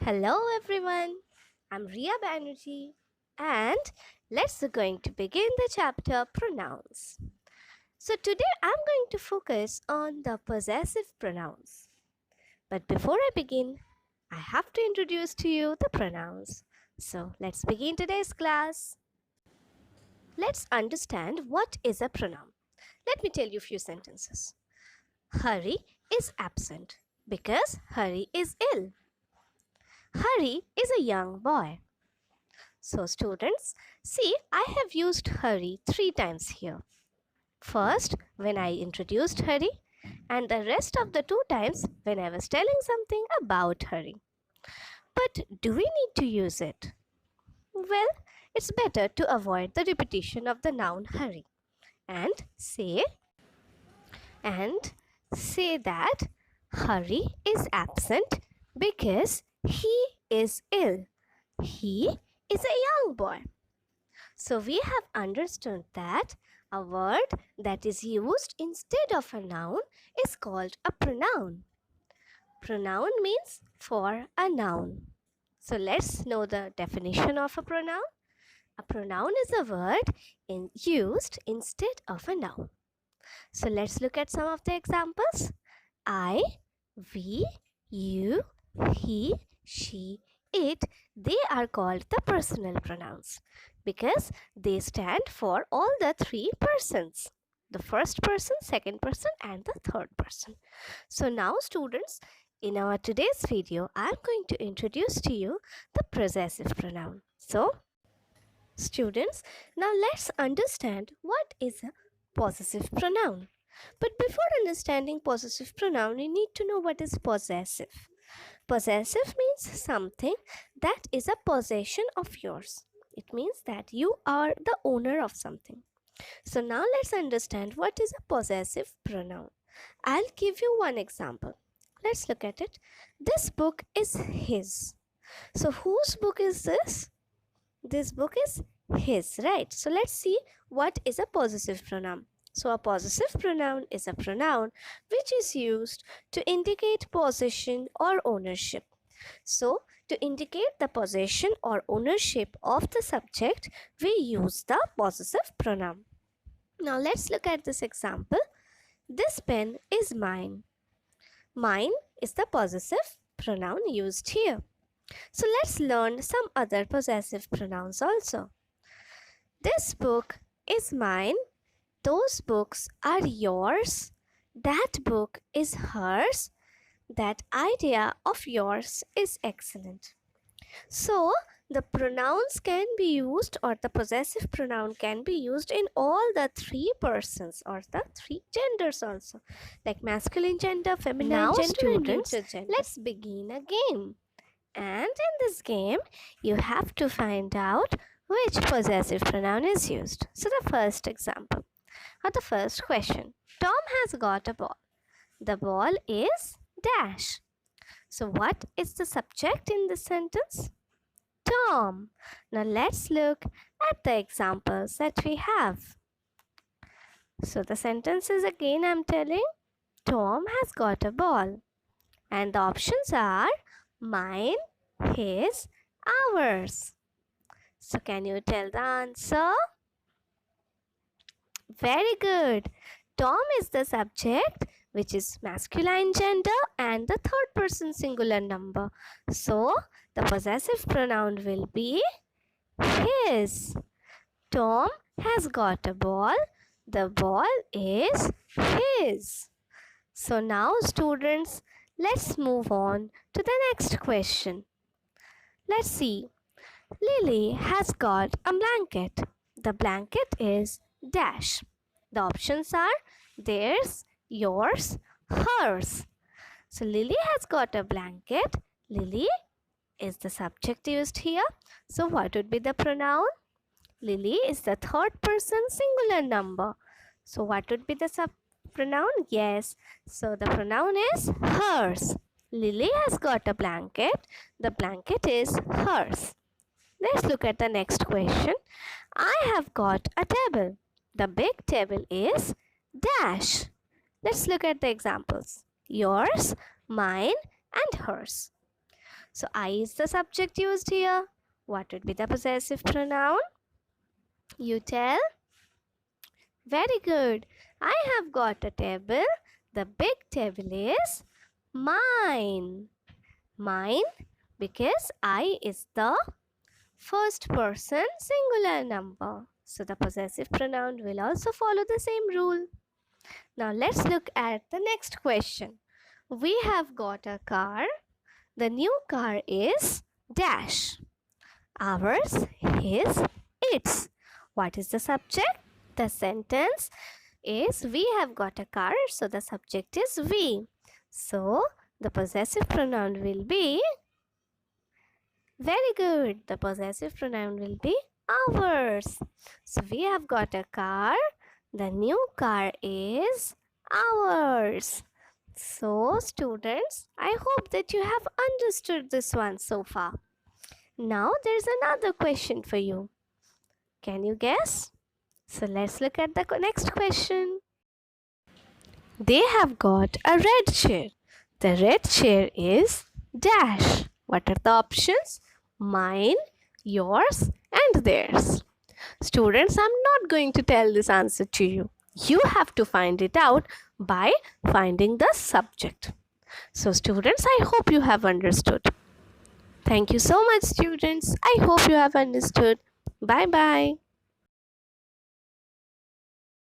Hello everyone, I'm Ria Banerjee and let's going to begin the chapter pronouns. So today I'm going to focus on the possessive pronouns. But before I begin, I have to introduce to you the pronouns. So let's begin today's class. Let's understand what is a pronoun. Let me tell you a few sentences. Hari is absent because Hari is ill. Hari is a young boy. So students, see, I have used Hari 3 times here. First, when I introduced Hari, and the rest of the 2 times when I was telling something about Hari. But do we need to use it? Well, it's better to avoid the repetition of the noun Hari and say that Hari is absent because he is ill. He is a young boy. So we have understood that a word that is used instead of a noun is called a pronoun. Pronoun means for a noun. So let's know the definition of a pronoun. A pronoun is a word used instead of a noun. So let's look at some of the examples. I, we, you, he, she, it, they are called the personal pronouns because they stand for all the 3 persons. The first person, second person and the third person. So now students, in our today's video, I am going to introduce to you the possessive pronoun. So students, now let's understand what is a possessive pronoun. But before understanding possessive pronoun, you need to know what is possessive. Possessive means something that is a possession of yours. It means that you are the owner of something. So now let's understand what is a possessive pronoun. I'll give you one example. Let's look at it. This book is his. So whose book is this? This book is his, right? So let's see what is a possessive pronoun. So a possessive pronoun is a pronoun which is used to indicate possession or ownership. So to indicate the possession or ownership of the subject, we use the possessive pronoun. Now let's look at this example. This pen is mine. Mine is the possessive pronoun used here. So let's learn some other possessive pronouns also. This book is mine. Those books are yours. That book is hers. That idea of yours is excellent. So, the pronouns can be used, or the possessive pronoun can be used in all the 3 persons or the 3 genders also, like masculine gender, feminine Now, gender, students, and neuter gender. Let's begin a game. And in this game, you have to find out which possessive pronoun is used. So, the first example. Or the first question. Tom has got a ball. The ball is dash. So what is the subject in this sentence? Tom. Now let's look at the examples that we have. So the sentences again I'm telling. Tom has got a ball. And the options are mine, his, ours. So can you tell the answer? Very good. Tom is the subject, which is masculine gender and the third person singular number. So, the possessive pronoun will be his. Tom has got a ball. The ball is his. So, now students, let's move on to the next question. Let's see. Lily has got a blanket. The blanket is dash. The options are theirs, yours, hers. So Lily has got a blanket. Lily is the subject used here. So what would be the pronoun? Lily is the third person singular number. So what would be the pronoun? Yes. So the pronoun is hers. Lily has got a blanket. The blanket is hers. Let's look at the next question. I have got a table. The big table is dash. Let's look at the examples. Yours, mine and hers. So I is the subject used here. What would be the possessive pronoun? You tell. Very good. I have got a table. The big table is mine. Mine because I is the first person singular number. So the possessive pronoun will also follow the same rule. Now let's look at the next question. We have got a car. The new car is dash. Ours, his, its. What is the subject? The sentence is we have got a car, so the subject is we. So the possessive pronoun will be very good. The possessive pronoun will be ours. So we have got a car. The new car is ours. So students, I hope that you have understood this one so far. Now there's another question for you. Can you guess? So let's look at the next question. They have got a red chair. The red chair is dash. What are the options? Mine, yours, and theirs. Students, I'm not going to tell this answer to you. You have to find it out by finding the subject. So students, I hope you have understood. Thank you so much, students. I hope you have understood. Bye-bye.